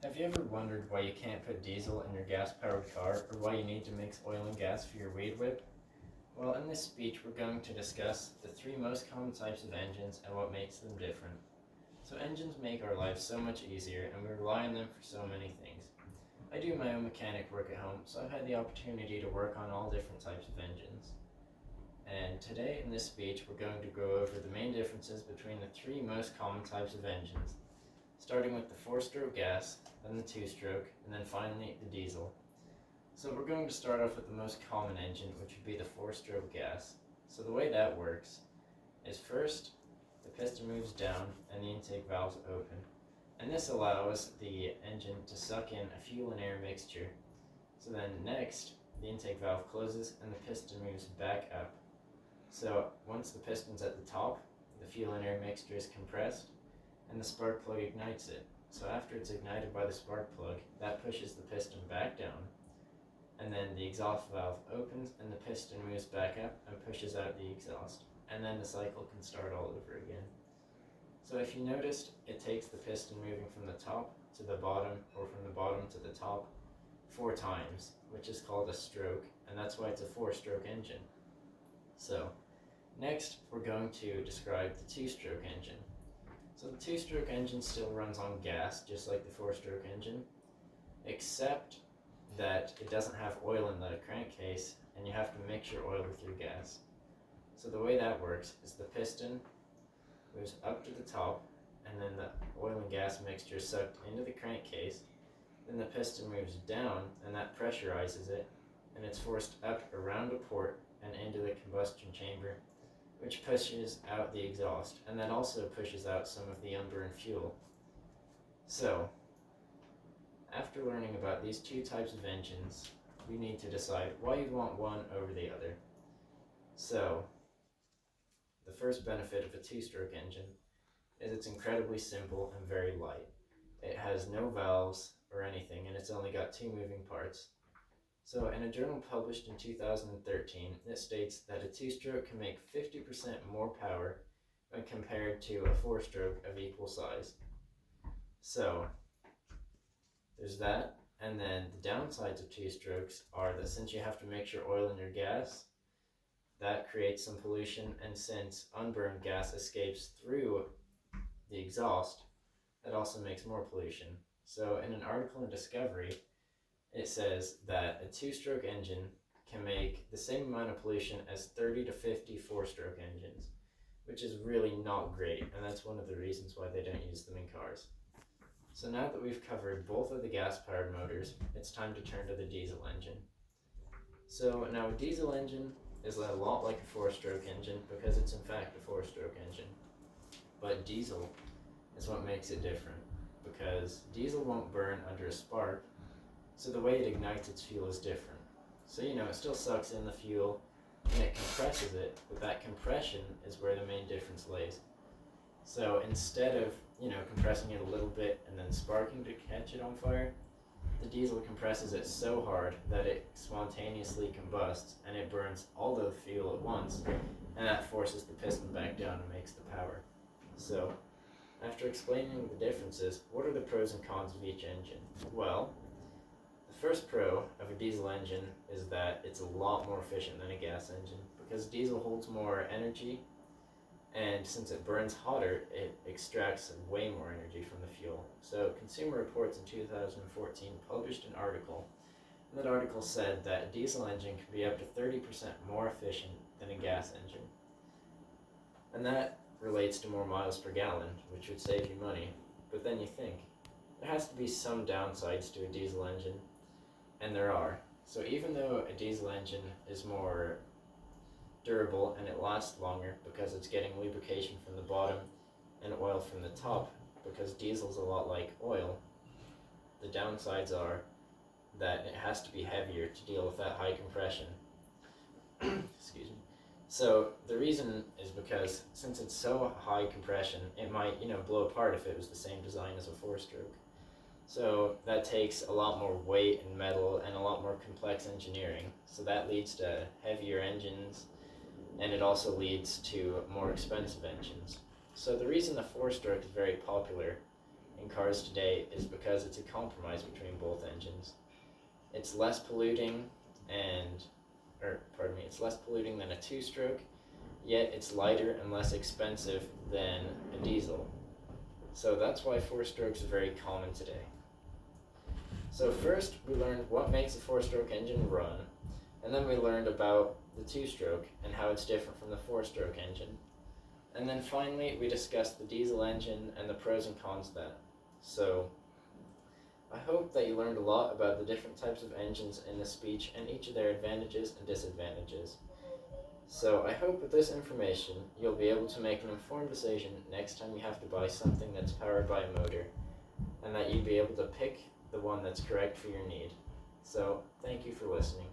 Have you ever wondered why you can't put diesel in your gas-powered car, or why you need to mix oil and gas for your weed whip? Well, in this speech we're going to discuss the three most common types of engines and what makes them different. So engines make our lives so much easier, and we rely on them for so many things. I do my own mechanic work at home, so I've had the opportunity to work on all different types of engines. And today in this speech we're going to go over the main differences between the three most common types of engines, starting with the 4-stroke gas, then the 2-stroke, and then finally the diesel. So we're going to start off with the most common engine, which would be the 4-stroke gas. So the way that works is first the piston moves down and the intake valves open. And this allows the engine to suck in a fuel and air mixture. So then next, the intake valve closes and the piston moves back up. So once the piston's at the top, the fuel and air mixture is compressed and the spark plug ignites it. So after it's ignited by the spark plug, that pushes the piston back down, and then the exhaust valve opens and the piston moves back up and pushes out the exhaust, and then the cycle can start all over again. So if you noticed, it takes the piston moving from the top to the bottom, or from the bottom to the top, 4 times, which is called a stroke, and that's why it's a 4-stroke engine. So next we're going to describe the 2-stroke engine. So the 2-stroke engine still runs on gas, just like the 4-stroke engine, except that it doesn't have oil in the crankcase, and you have to mix your oil with your gas. So the way that works is the piston moves up to the top, and then the oil and gas mixture is sucked into the crankcase. Then the piston moves down, and that pressurizes it, and it's forced up around a port and into the combustion chamber, which pushes out the exhaust, and that also pushes out some of the unburned fuel. So, after learning about these two types of engines, we need to decide why you want one over the other. So, the first benefit of a 2-stroke engine is it's incredibly simple and very light. It has no valves or anything, and it's only got 2 moving parts. So in a journal published in 2013, it states that a 2-stroke can make 50% more power when compared to a 4-stroke of equal size. So there's that, and then the downsides of 2-strokes are that since you have to mix your oil and your gas, that creates some pollution, and since unburned gas escapes through the exhaust, that also makes more pollution. So in an article in Discovery, it says that a 2-stroke engine can make the same amount of pollution as 30 to 50 4-stroke engines, which is really not great, and that's one of the reasons why they don't use them in cars. So now that we've covered both of the gas-powered motors, it's time to turn to the diesel engine. So now a diesel engine is a lot like a 4-stroke engine because it's in fact a 4-stroke engine. But diesel is what makes it different, because diesel won't burn under a spark, so the way it ignites its fuel is different. So it still sucks in the fuel and it compresses it, but that compression is where the main difference lays. So instead of compressing it a little bit and then sparking to catch it on fire, the diesel compresses it so hard that it spontaneously combusts and it burns all the fuel at once, and that forces the piston back down and makes the power. So after explaining the differences, what are the pros and cons of each engine? Well, the first pro of a diesel engine is that it's a lot more efficient than a gas engine, because diesel holds more energy, and since it burns hotter, it extracts way more energy from the fuel. So Consumer Reports in 2014 published an article, and that article said that a diesel engine can be up to 30% more efficient than a gas engine. And that relates to more miles per gallon, which would save you money. But then you think, there has to be some downsides to a diesel engine, and there are. So even though a diesel engine is more durable and it lasts longer because it's getting lubrication from the bottom and oil from the top, because diesel's a lot like oil, the downsides are that it has to be heavier to deal with that high compression. Excuse me. So the reason is because since it's so high compression, it might blow apart if it was the same design as a 4-stroke. So that takes a lot more weight and metal and a lot more complex engineering. So that leads to heavier engines, and it also leads to more expensive engines. So the reason the 4-stroke is very popular in cars today is because it's a compromise between both engines. It's less polluting it's less polluting than a two-stroke, yet it's lighter and less expensive than a diesel. So that's why four-strokes are very common today. So first we learned what makes a four-stroke engine run, and then we learned about the two-stroke and how it's different from the four-stroke engine. And then finally we discussed the diesel engine and the pros and cons of that. So I hope that you learned a lot about the different types of engines in this speech and each of their advantages and disadvantages. So I hope with this information you'll be able to make an informed decision next time you have to buy something that's powered by a motor, and that you'll be able to pick the one that's correct for your need. So thank you for listening.